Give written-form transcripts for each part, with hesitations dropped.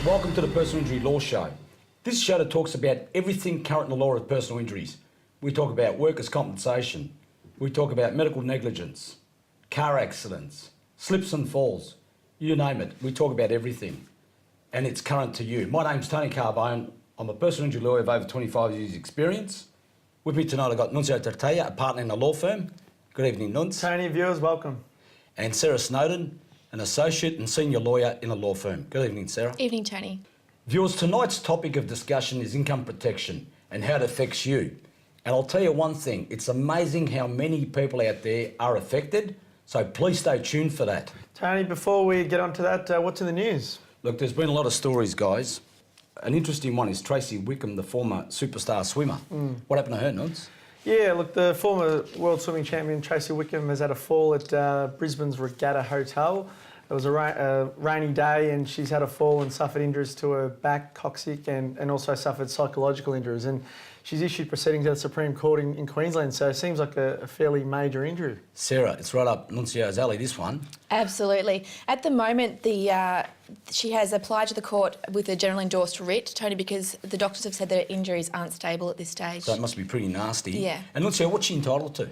Welcome to the Personal Injury Law Show. This show that talks about everything current in the law of personal injuries. We talk about workers' compensation. We talk about medical negligence, car accidents, slips and falls, you name it. We talk about everything, and it's current to you. My name's Tony Carbone. I'm a personal injury lawyer with over 25 years' experience. With me tonight I've got Nunzio Tartaglia, a partner in a law firm. Good evening, Nunz. Tony, viewers, welcome. And Sarah Snowden, an associate and senior lawyer in a law firm. Good evening, Sarah. Evening, Tony. Viewers, tonight's topic of discussion is income protection and how it affects you. And I'll tell you one thing, it's amazing how many people out there are affected, so please stay tuned for that. Tony, before we get on to that, what's in the news? Look, there's been a lot of stories, guys. An interesting one is Tracy Wickham, the former superstar swimmer. What happened to her, Nuns? Yeah, look, the former world swimming champion Tracy Wickham has had a fall at Brisbane's Regatta Hotel. It was a rainy day and she's had a fall and suffered injuries to her back, coccyx, and also suffered psychological injuries. And she's issued proceedings at the Supreme Court in Queensland, so it seems like a fairly major injury. Sarah, it's right up Nunzio's alley, this one. Absolutely. At the moment, she has applied to the court with a general endorsed writ, Tony, because the doctors have said that her injuries aren't stable at this stage. So it must be pretty nasty. Yeah. And Nunzio, what's she entitled to?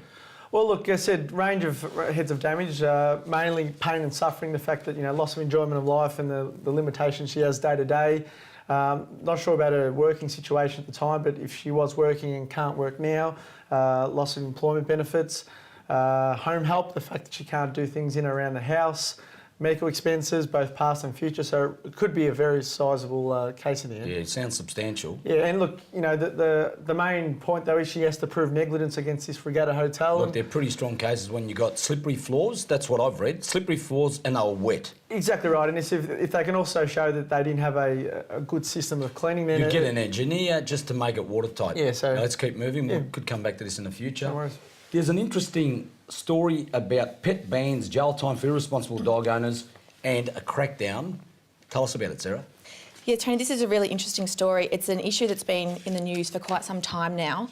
Well, look, I said range of heads of damage, mainly pain and suffering, the fact that, loss of enjoyment of life and the limitations she has day to day. Not sure about her working situation at the time, but if she was working and can't work now, loss of employment benefits, home help, the fact that she can't do things in and around the house, medical expenses, both past and future, so it could be a very sizeable case in the end. Yeah, it sounds substantial. Yeah, and look, the main point though is she has to prove negligence against this Regatta Hotel. Look, they're pretty strong cases when you got slippery floors, that's what I've read, slippery floors and they were wet. Exactly right, and if they can also show that they didn't have a good system of cleaning then... You get an engineer just to make it watertight. Yeah, so... Now, let's keep moving, yeah. We could come back to this in the future. No worries. There's an interesting story about pet bans, jail time for irresponsible dog owners and a crackdown. Tell us about it, Sarah. Yeah, Tony, this is a really interesting story. It's an issue that's been in the news for quite some time now.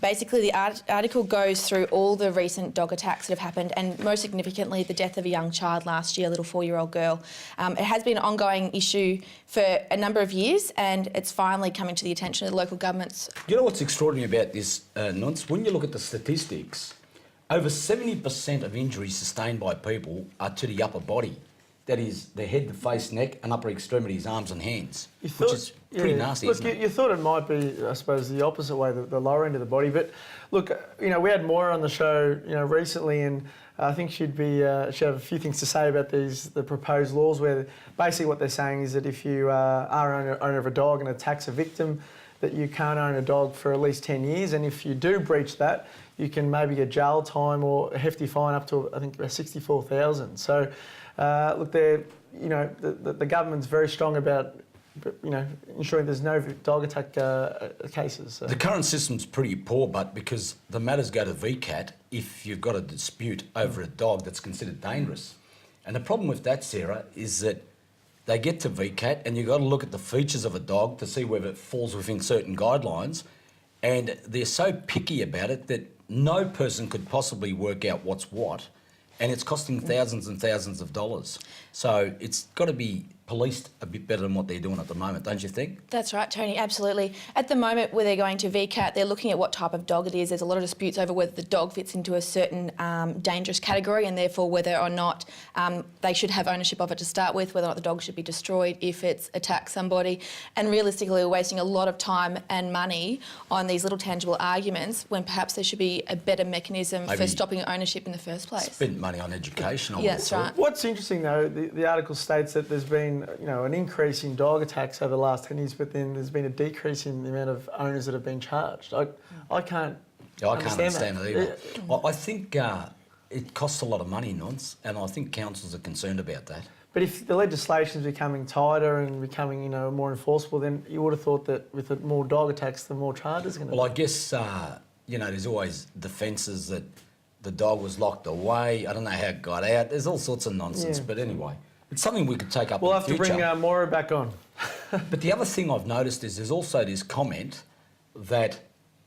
Basically, the article goes through all the recent dog attacks that have happened and most significantly the death of a young child last year, a little 4-year-old girl. It has been an ongoing issue for a number of years and it's finally coming to the attention of the local governments. You know what's extraordinary about this, Nunz? When you look at the statistics, over 70% of injuries sustained by people are to the upper body. That is, the head, the face, neck and upper extremities, arms and hands, which is pretty nasty, look, isn't it? You thought it might be, I suppose, the opposite way, the lower end of the body. But look, we had Moira on the show, recently, and I think she'd have a few things to say about the proposed laws, where basically what they're saying is that if you are owner of a dog and attacks a victim, that you can't own a dog for at least 10 years, and if you do breach that, you can maybe get jail time or a hefty fine up to, I think, about $64,000. So, look, the government's very strong about, ensuring there's no dog attack cases. So. The current system's pretty poor, but because the matters go to VCAT if you've got a dispute over a dog that's considered dangerous. And the problem with that, Sarah, is that they get to VCAT and you've got to look at the features of a dog to see whether it falls within certain guidelines. And they're so picky about it that no person could possibly work out what's what. And it's costing thousands and thousands of dollars. So it's got to be policed a bit better than what they're doing at the moment, don't you think? That's right, Tony, absolutely. At the moment where they're going to VCAT, they're looking at what type of dog it is. There's a lot of disputes over whether the dog fits into a certain dangerous category and therefore whether or not they should have ownership of it to start with, whether or not the dog should be destroyed if it's attacked somebody. And realistically, we're wasting a lot of time and money on these little tangible arguments when perhaps there should be a better mechanism for stopping ownership in the first place. Spend money on education. Yeah, that's right. What's interesting though, the article states that there's been an increase in dog attacks over the last 10 years, but then there's been a decrease in the amount of owners that have been charged. I can't understand that. it either. I think it costs a lot of money, Nunz, and I think councils are concerned about that. But if the legislation is becoming tighter and becoming, more enforceable, then you would have thought that with the more dog attacks, the more charges are going to Well, I guess, there's always defences that the dog was locked away. I don't know how it got out. There's all sorts of nonsense. Yeah. But anyway, it's something we could take up We'll in have the to future. bring Maura back on. But the other thing I've noticed is there's also this comment that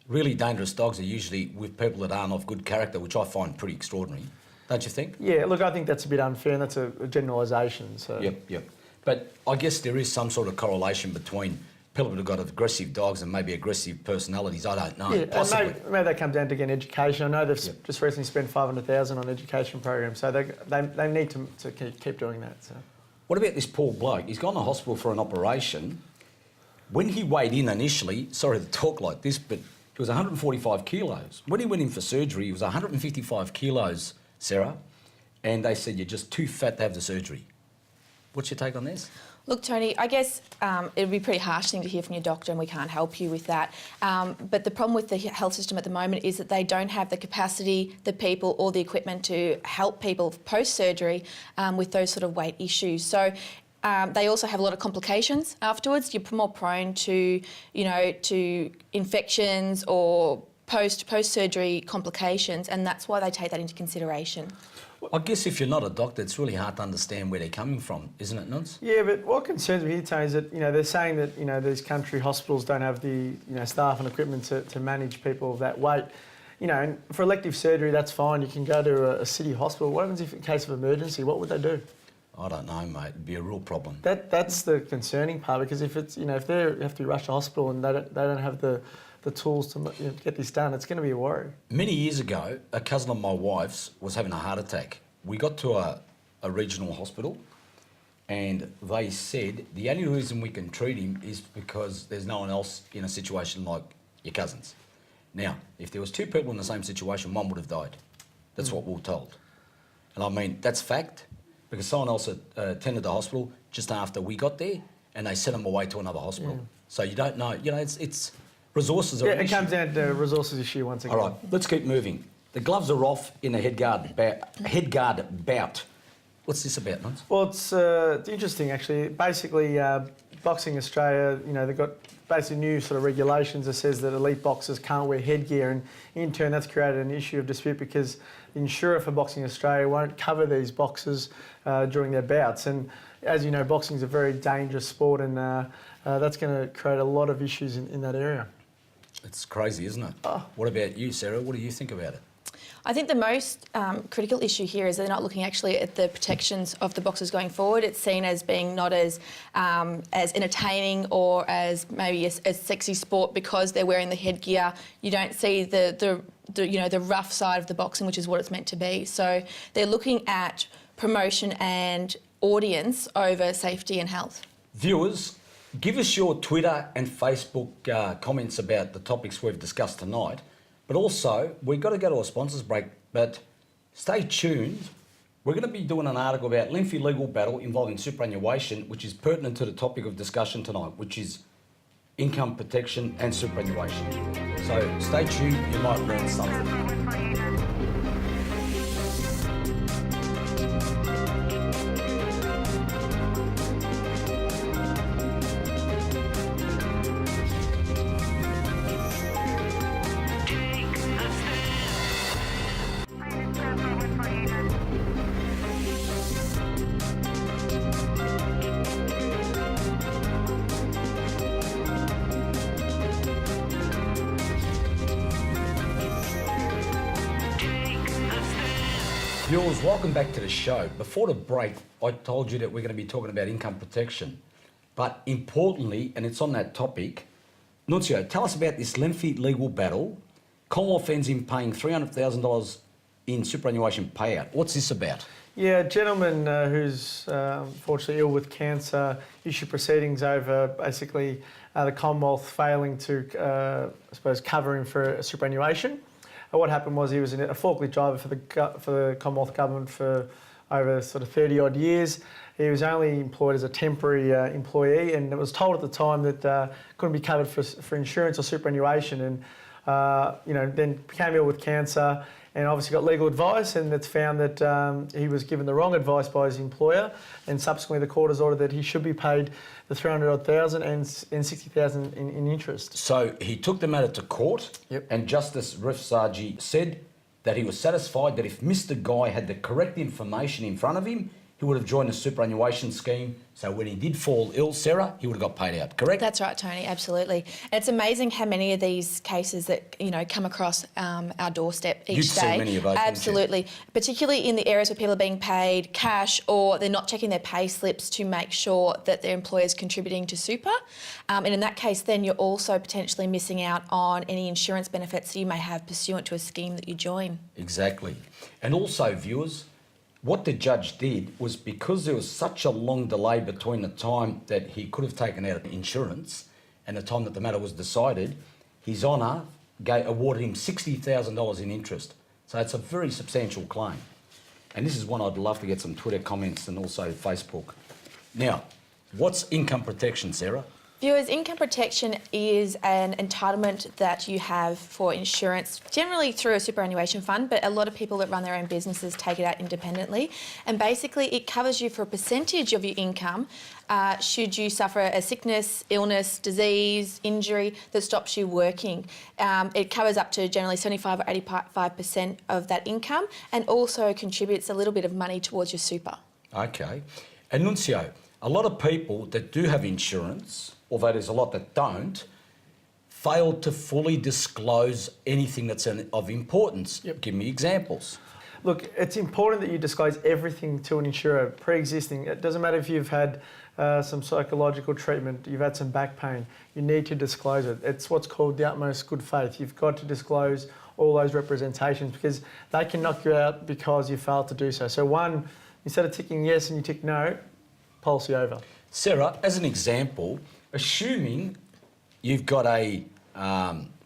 really dangerous dogs are usually with people that aren't of good character, which I find pretty extraordinary. Don't you think? Yeah, look, I think that's a bit unfair, and that's a generalisation. So. Yep. But I guess there is some sort of correlation between people that have got aggressive dogs and maybe aggressive personalities. I don't know. Yeah, Possibly. and maybe that comes down to, again, education. I know they've just recently spent $500,000 on education programs, so they need to keep doing that. So. What about this poor bloke? He's gone to hospital for an operation. When he weighed in initially, sorry to talk like this, but he was 145 kilos. When he went in for surgery, he was 155 kilos, Sarah, and they said you're just too fat to have the surgery. What's your take on this? Look, Tony, I guess it would be a pretty harsh thing to hear from your doctor, and we can't help you with that. But the problem with the health system at the moment is that they don't have the capacity, the people or the equipment to help people post-surgery with those sort of weight issues. So they also have a lot of complications afterwards. You're more prone to, to infections or post-surgery complications, and that's why they take that into consideration. I guess if you're not a doctor, it's really hard to understand where they're coming from, isn't it, Nunz? Yeah, but what concerns me here, Tony, is that they're saying that these country hospitals don't have the staff and equipment to manage people of that weight. And for elective surgery, that's fine. You can go to a city hospital. What happens if in case of emergency? What would they do? I don't know, mate. It'd be a real problem. That's the concerning part, because if it's if they have to be rushed to hospital and they don't have the tools to get this done, it's going to be a worry. Many years ago, a cousin of my wife's was having a heart attack. We got to a regional hospital, and they said the only reason we can treat him is because there's no one else in a situation like your cousins. Now, if there was two people in the same situation, one would have died. That's what we were told. And I mean, that's fact, because someone else attended the hospital just after we got there, and they sent them away to another hospital. Yeah. So you don't know. It's resources are an issue. It comes down to resources issue once again. All right, let's keep moving. The gloves are off in a headguard bout. What's this about, Nunz? Well, it's interesting, actually. Basically, Boxing Australia, they've got basically new sort of regulations that says that elite boxers can't wear headgear, and in turn that's created an issue of dispute because the insurer for Boxing Australia won't cover these boxers during their bouts. And as you know, boxing is a very dangerous sport, and that's going to create a lot of issues in that area. It's crazy, isn't it? Oh. What about you, Sarah? What do you think about it? I think the most critical issue here is they're not looking actually at the protections of the boxers going forward. It's seen as being not as entertaining or as maybe a sexy sport because they're wearing the headgear. You don't see the rough side of the boxing, which is what it's meant to be. So they're looking at promotion and audience over safety and health. Viewers, give us your Twitter and Facebook comments about the topics we've discussed tonight. But also, we've got to go to a sponsors break, but stay tuned. We're going to be doing an article about lengthy legal battle involving superannuation, which is pertinent to the topic of discussion tonight, which is income protection and superannuation. So stay tuned, you might learn something. Viewers, welcome back to the show. Before the break, I told you that we're going to be talking about income protection. But importantly, and it's on that topic, Nunzio, tell us about this lengthy legal battle. Commonwealth ends in paying $300,000 in superannuation payout. What's this about? Yeah, a gentleman who's unfortunately ill with cancer issued proceedings over basically the Commonwealth failing to, cover him for superannuation. What happened was he was a forklift driver for the Commonwealth Government for over sort of 30 odd years. He was only employed as a temporary employee, and it was told at the time that couldn't be covered for insurance or superannuation, and then became ill with cancer. and obviously got legal advice, and it's found that he was given the wrong advice by his employer, and subsequently the court has ordered that he should be paid the 300,000 and 60,000 in interest. So he took the matter to court, Yep. and Justice Rifsargi said that he was satisfied that if Mr. Guy had the correct information in front of him, he would have joined the superannuation scheme. So when he did fall ill, Sarah, he would have got paid out, correct? That's right, Tony, absolutely. And it's amazing how many of these cases that, come across our doorstep each You'd day. see many of those, wouldn't you? Absolutely. Particularly in the areas where people are being paid cash or they're not checking their pay slips to make sure that their employer's contributing to super. And in that case, then you're also potentially missing out on any insurance benefits that you may have pursuant to a scheme that you join. Exactly. And also, viewers, what the judge did was, because there was such a long delay between the time that he could have taken out insurance and the time that the matter was decided, His Honour awarded him $60,000 in interest. So it's a very substantial claim. And this is one I'd love to get some Twitter comments and also Facebook. Now, what's income protection, Sarah? Viewers, income protection is an entitlement that you have for insurance, generally through a superannuation fund, but a lot of people that run their own businesses take it out independently. And basically, it covers you for a percentage of your income should you suffer a sickness, illness, disease, injury that stops you working. It covers up to generally 75 or 85% of that income, and also contributes a little bit of money towards your super. Okay. And Nunzio, a lot of people that do have insurance, although there's a lot that don't, fail to fully disclose anything that's of importance. Yep. Give me examples. Look, it's important that you disclose everything to an insurer, pre-existing. It doesn't matter if you've had some psychological treatment, you've had some back pain, you need to disclose it. It's what's called the utmost good faith. You've got to disclose all those representations, because they can knock you out because you failed to do so. So one, instead of ticking yes and you tick no, policy over. Sarah, as an example, assuming you've got a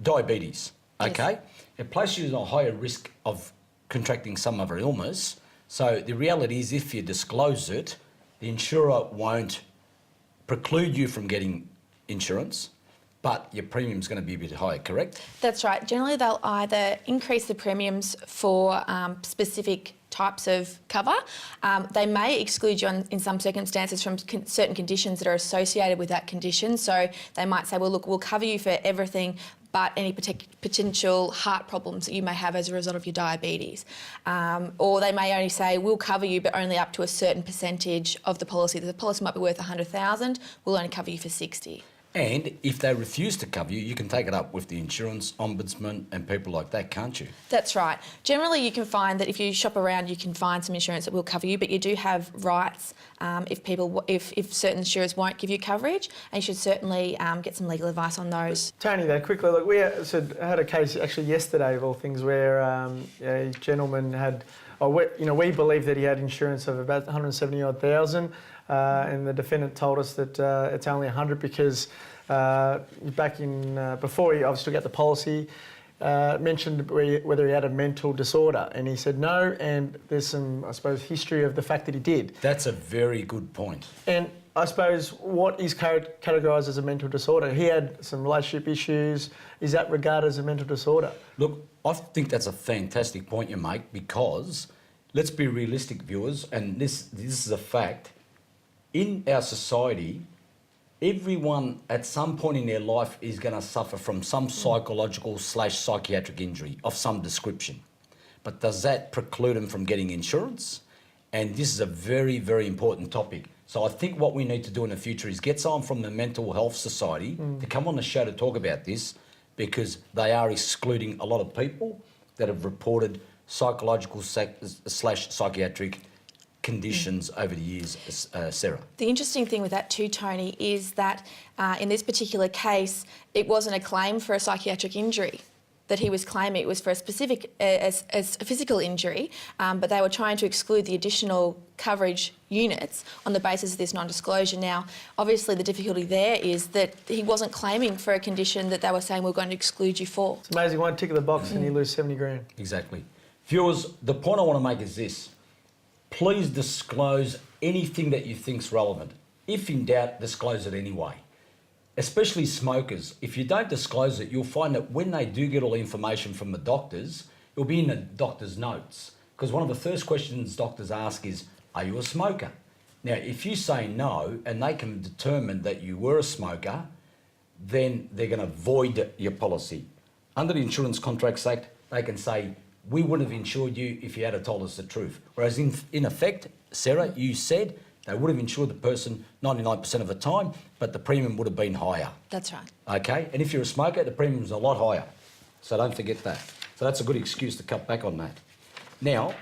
diabetes, okay? It places you in a higher risk of contracting some other illness. So the reality is, if you disclose it, the insurer won't preclude you from getting insurance, but your premium's going to be a bit higher, correct? That's right. Generally, they'll either increase the premiums for specific types of cover. They may exclude you in some circumstances from certain conditions that are associated with that condition. So they might say, well, look, we'll cover you for everything but any potential heart problems that you may have as a result of your diabetes. Or they may only say, we'll cover you, but only up to a certain percentage of the policy. The policy might be worth 100,000, we'll only cover you for 60. And if they refuse to cover you, you can take it up with the insurance ombudsman and people like that, can't you? That's right. Generally, you can find that if you shop around, you can find some insurance that will cover you, but you do have rights if certain insurers won't give you coverage, and you should certainly get some legal advice on those. Tony, though, quickly, look, we had a case actually yesterday of all things where a gentleman had, we believe that he had insurance of about 170,000, and the defendant told us that it's only 100 because back in before he obviously got the policy, mentioned whether he had a mental disorder, and he said no, and there's some, I suppose, history of the fact that he did. That's a very good point. And I suppose what is categorised as a mental disorder? He had some relationship issues. Is that regarded as a mental disorder? Look, I think that's a fantastic point you make, because let's be realistic, viewers, and this is a fact. In our society, everyone at some point in their life is going to suffer from some psychological/psychiatric injury of some description. But does that preclude them from getting insurance? And this is a very, very important topic. So I think what we need to do in the future is get someone from the Mental Health Society to come on the show to talk about this, because they are excluding a lot of people that have reported psychological/psychiatric conditions over the years, Sarah. The interesting thing with that too, Tony, is that in this particular case, it wasn't a claim for a psychiatric injury that he was claiming. It was for a specific as a physical injury, but they were trying to exclude the additional coverage units on the basis of this non-disclosure. Now, obviously the difficulty there is that he wasn't claiming for a condition that they were saying we're going to exclude you for. It's amazing, one tick of the box and you lose 70 grand. Exactly. Viewers, the point I want to make is this. Please disclose anything that you think's relevant. If in doubt, disclose it anyway. Especially smokers. If you don't disclose it, you'll find that when they do get all the information from the doctors, it'll be in the doctor's notes. Because one of the first questions doctors ask is, are you a smoker? Now, if you say no, and they can determine that you were a smoker, then they're going to void your policy. Under the Insurance Contracts Act, they can say, we wouldn't have insured you if you had told us the truth. Whereas in effect, Sarah, you said they would have insured the person 99% of the time, but the premium would have been higher. That's right. Okay? And if you're a smoker, the premium's a lot higher. So don't forget that. So that's a good excuse to cut back on that. Now,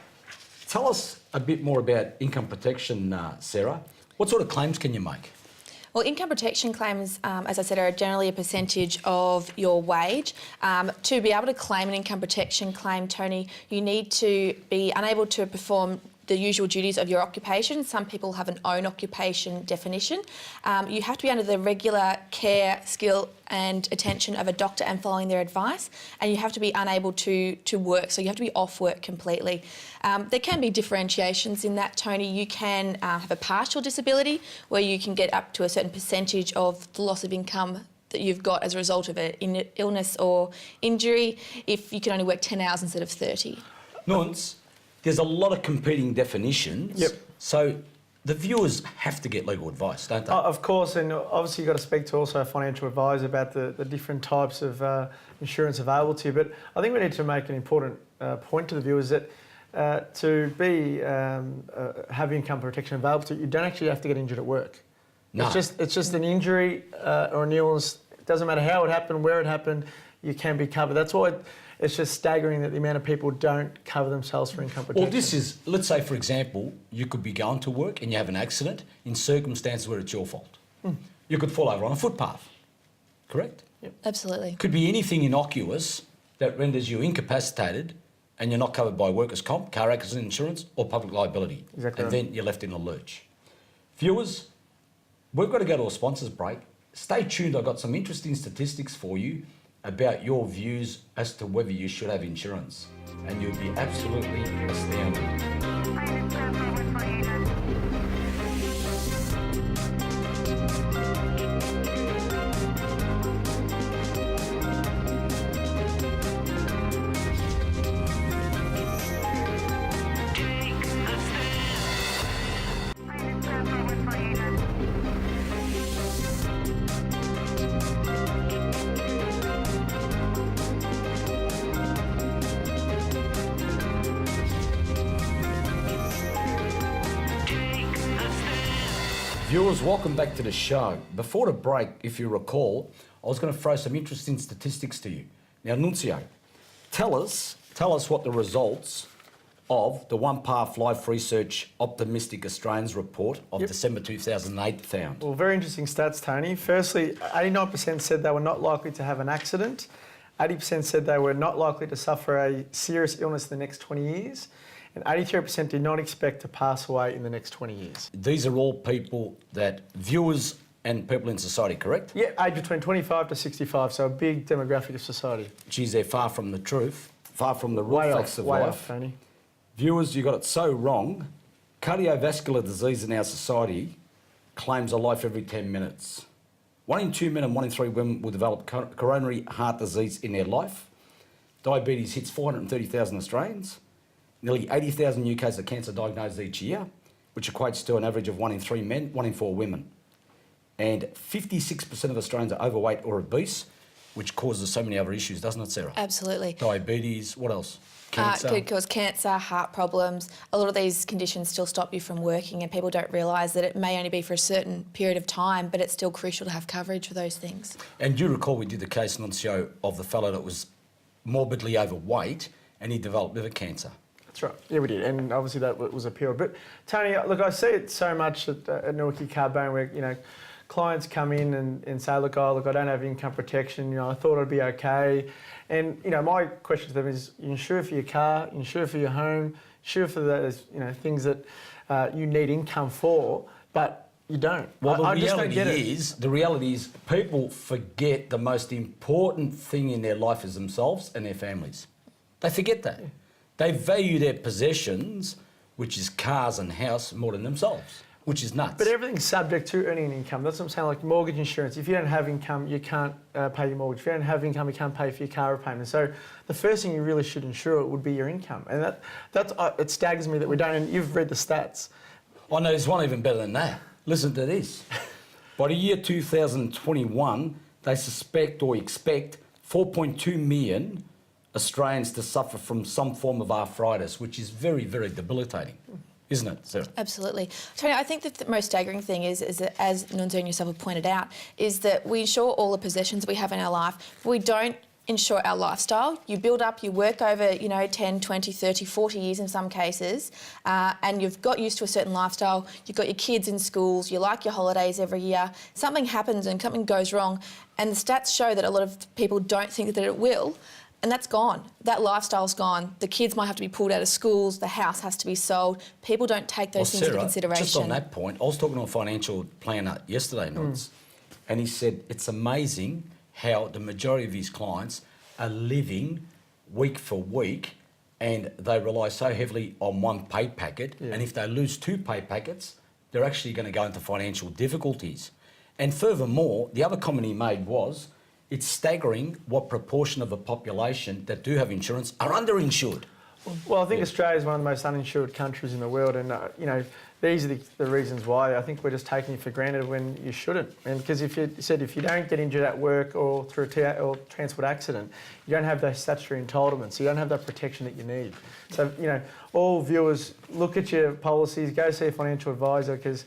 tell us a bit more about income protection, Sarah. What sort of claims can you make? Well, income protection claims, as I said, are generally a percentage of your wage. To be able to claim an income protection claim, Tony, you need to be unable to perform the usual duties of your occupation. Some people have an own occupation definition. You have to be under the regular care, skill and attention of a doctor and following their advice, and you have to be unable to work, so you have to be off work completely. There can be differentiations in that, Tony. You can have a partial disability where you can get up to a certain percentage of the loss of income that you've got as a result of an illness or injury if you can only work 10 hours instead of 30. Nunz, there's a lot of competing definitions. Yep. So the viewers have to get legal advice, don't they? Of course, and obviously you've got to speak to also a financial advisor about the different types of insurance available to you. But I think we need to make an important point to the viewers that to have income protection available to you, you don't actually have to get injured at work. No. It's just an injury or an illness. It doesn't matter how it happened, where it happened, you can be covered. That's why it's just staggering that the amount of people don't cover themselves for income protection. Well, this is, let's say, for example, you could be going to work and you have an accident in circumstances where it's your fault. You could fall over on a footpath, correct? Yep. Absolutely. Could be anything innocuous that renders you incapacitated and you're not covered by workers' comp, car accident insurance or public liability. Exactly And right. then you're left in a lurch. Viewers, we've got to go to a sponsors break. Stay tuned, I've got some interesting statistics for you about your views as to whether you should have insurance. And you'll be absolutely astounded. Viewers, welcome back to the show. Before the break, if you recall, I was going to throw some interesting statistics to you. Now, Nunzio, tell us what the results of the One Path Life Research Optimistic Australians report of December 2008 found. Well, very interesting stats, Tony. Firstly, 89% said they were not likely to have an accident. 80% said they were not likely to suffer a serious illness in the next 20 years. And 83% did not expect to pass away in the next 20 years. These are all people that viewers and people in society, correct? Yeah, age between 25 to 65, so a big demographic of society. Geez, they're far from the truth, far from the real facts of way life. off, Tony. Viewers, you got it so wrong. Cardiovascular disease in our society claims a life every 10 minutes. 1 in 2 men and 1 in 3 women will develop coronary heart disease in their life. Diabetes hits 430,000 Australians. Nearly 80,000 new cases of cancer diagnosed each year, which equates to an average of 1 in 3 men, 1 in 4 women. And 56% of Australians are overweight or obese, which causes so many other issues, doesn't it, Sarah? Absolutely. Diabetes, what else? Cancer. Could cause cancer, heart problems. A lot of these conditions still stop you from working, and people don't realise that it may only be for a certain period of time, but it's still crucial to have coverage for those things. And you recall we did the case, Nunzio, of the fellow that was morbidly overweight and he developed liver cancer. That's right. Yeah, we did, and obviously that was appealed. But Tony, look, I see it so much at Tony Carbone where clients come in and say, look, I don't have income protection. I thought I'd be okay. And my question to them is, you insure for your car, you insure for your home, insure for those things that you need income for, but you don't. Well, I just don't get the reality is people forget the most important thing in their life is themselves and their families. They forget that. They value their possessions, which is cars and house, more than themselves. which is nuts. But everything's subject to earning an income. That's what I'm saying, like mortgage insurance. If you don't have income, you can't pay your mortgage. If you don't have income, you can't pay for your car repayment. So the first thing you really should insure would be your income. And it staggers me that we don't, and you've read the stats. Oh no, there's one even better than that. Listen to this. By the year 2021, they suspect or expect 4.2 million Australians to suffer from some form of arthritis, which is very, very debilitating, isn't it, Sarah? Absolutely. Tony, I think that the most staggering thing is that, as Nunzio and yourself have pointed out, is that we insure all the possessions we have in our life, but we don't insure our lifestyle. You build up, you work over, 10, 20, 30, 40 years in some cases, and you've got used to a certain lifestyle, you've got your kids in schools, you like your holidays every year, something happens and something goes wrong, and the stats show that a lot of people don't think that it will, and that's gone. That lifestyle's gone. The kids might have to be pulled out of schools, the house has to be sold. People don't take those things Sarah, into consideration. Just on that point, I was talking to a financial planner yesterday, Nunz, and he said it's amazing how the majority of his clients are living week for week, and they rely so heavily on one pay packet, and if they lose two pay packets, they're actually going to go into financial difficulties. And furthermore, the other comment he made was, it's staggering what proportion of the population that do have insurance are underinsured. Well, I think Australia is one of the most uninsured countries in the world, and these are the reasons why. I think we're just taking it for granted when you shouldn't. And because if you don't get injured at work or through a transport accident, you don't have those statutory entitlements, so you don't have that protection that you need. So all viewers, look at your policies, go see a financial advisor, because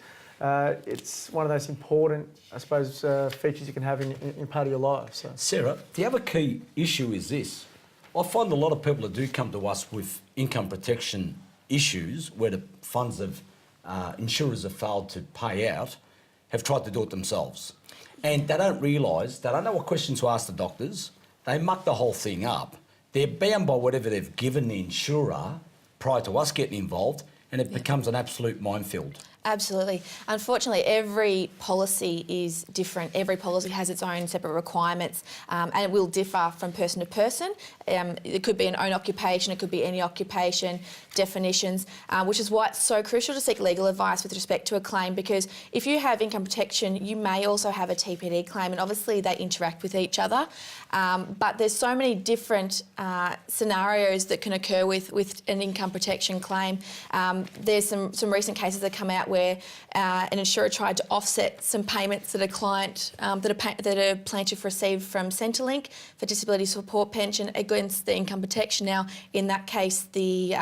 it's one of those important, I suppose, features you can have in part of your life. So. Sarah, the other key issue is this. I find a lot of people that do come to us with income protection issues where the funds of insurers have failed to pay out, have tried to do it themselves. And they don't realise, they don't know what questions to ask the doctors, they muck the whole thing up. They're bound by whatever they've given the insurer prior to us getting involved, and it becomes an absolute minefield. Absolutely. Unfortunately, every policy is different. Every policy has its own separate requirements, and it will differ from person to person. It could be an own occupation, it could be any occupation, definitions, which is why it's so crucial to seek legal advice with respect to a claim, because if you have income protection, you may also have a TPD claim, and obviously they interact with each other. But there's so many different scenarios that can occur with an income protection claim. There's some recent cases that come out where an insurer tried to offset some payments that a client, that a plaintiff received from Centrelink for disability support pension against the income protection. Now, in that case, the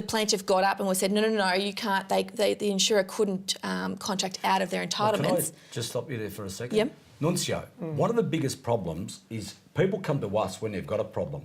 plaintiff got up and said, no, you can't. The insurer couldn't contract out of their entitlements. Well, can I just stop you there for a second? Yep. Nunzio, one of the biggest problems is people come to us when they've got a problem.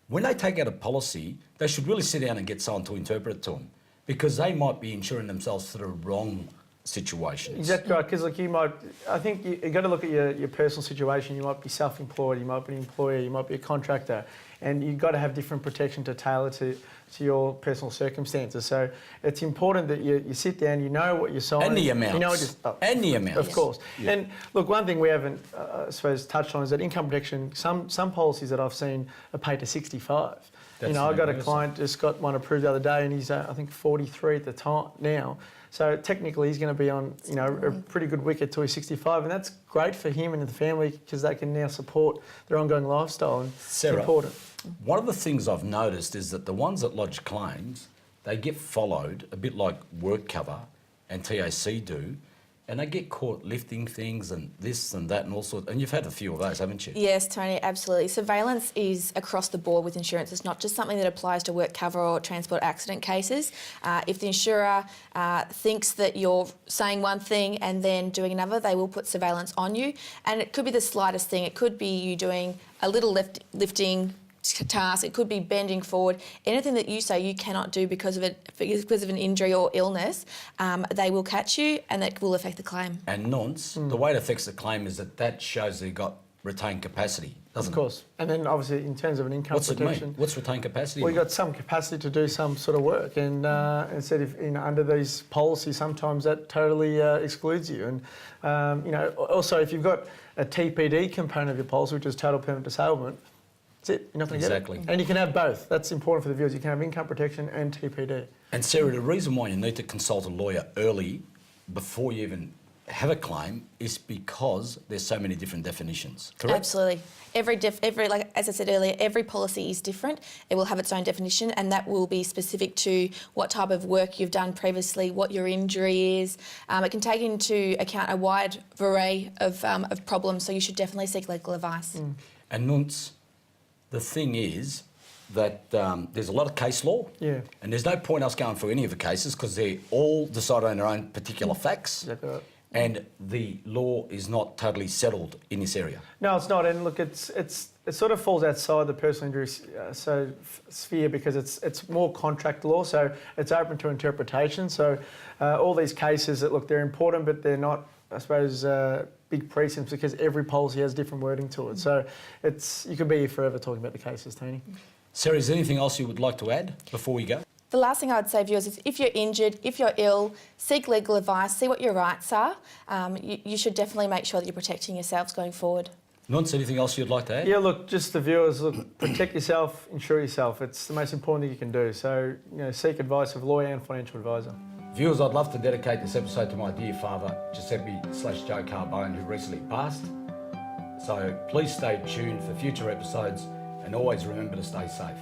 When they take out a policy, they should really sit down and get someone to interpret it to them, because they might be insuring themselves for the wrong situations. Exactly right, because I think you've got to look at your personal situation. You might be self-employed, you might be an employer, you might be a contractor, and you've got to have different protection to tailor to your personal circumstances. So it's important that you sit down, you know what you're signing. And the amounts. And the amounts. Of course. Yeah. And look, one thing we haven't, I suppose, touched on is that income protection, some policies that I've seen are paid to 65. That's I got a universal. client, just got one approved the other day, and he's, I think, 43 at the time now. So technically he's going to be on, a pretty good wicket till he's 65, and that's great for him and the family because they can now support their ongoing lifestyle, and Sarah, it's important. One of the things I've noticed is that the ones that lodge claims, they get followed a bit like work cover and TAC do, and they get caught lifting things and this and that and all sorts. And you've had a few of those, haven't you? Yes, Tony, absolutely. Surveillance is across the board with insurance. It's not just something that applies to work cover or transport accident cases. If the insurer thinks that you're saying one thing and then doing another, they will put surveillance on you. And it could be the slightest thing. It could be you doing a little lifting task. It could be bending forward. Anything that you say you cannot do because of an injury or illness, they will catch you, and that will affect the claim. And nonce, the way it affects the claim is that shows they've got retained capacity, doesn't it? Of course. And then obviously in terms of an income What's protection... it mean? What's retained capacity? Well, you've got some capacity to do some sort of work, and instead of under these policies, sometimes that totally excludes you. And also if you've got a TPD component of your policy, which is total permanent disablement, that's it. You're not going to get it. And you can have both. That's important for the viewers. You can have income protection and TPD. And Sarah, the reason why you need to consult a lawyer early before you even have a claim is because there's so many different definitions, correct? Absolutely. Every like as I said earlier, every policy is different. It will have its own definition, and that will be specific to what type of work you've done previously, what your injury is. It can take into account a wide array of problems, so you should definitely seek legal advice. And Nunz, the thing is that there's a lot of case law, and there's no point us going through any of the cases because they all decide on their own particular facts. Exactly right. And the law is not totally settled in this area. No, it's not. And look, it sort of falls outside the personal injury sphere because it's more contract law, so it's open to interpretation. So all these cases they're important, but they're not, I suppose, big precincts because every policy has different wording to it. So you could be here forever talking about the cases, Tony. Sarah, is there anything else you would like to add before we go? The last thing I would say, viewers, is if you're injured, if you're ill, seek legal advice, see what your rights are. You should definitely make sure that you're protecting yourselves going forward. Nunz, anything else you'd like to add? Yeah, look, just the viewers, protect yourself, insure yourself. It's the most important thing you can do. So, seek advice of a lawyer and financial advisor. Viewers, I'd love to dedicate this episode to my dear father, Giuseppe/Joe Carbone, who recently passed. So please stay tuned for future episodes and always remember to stay safe.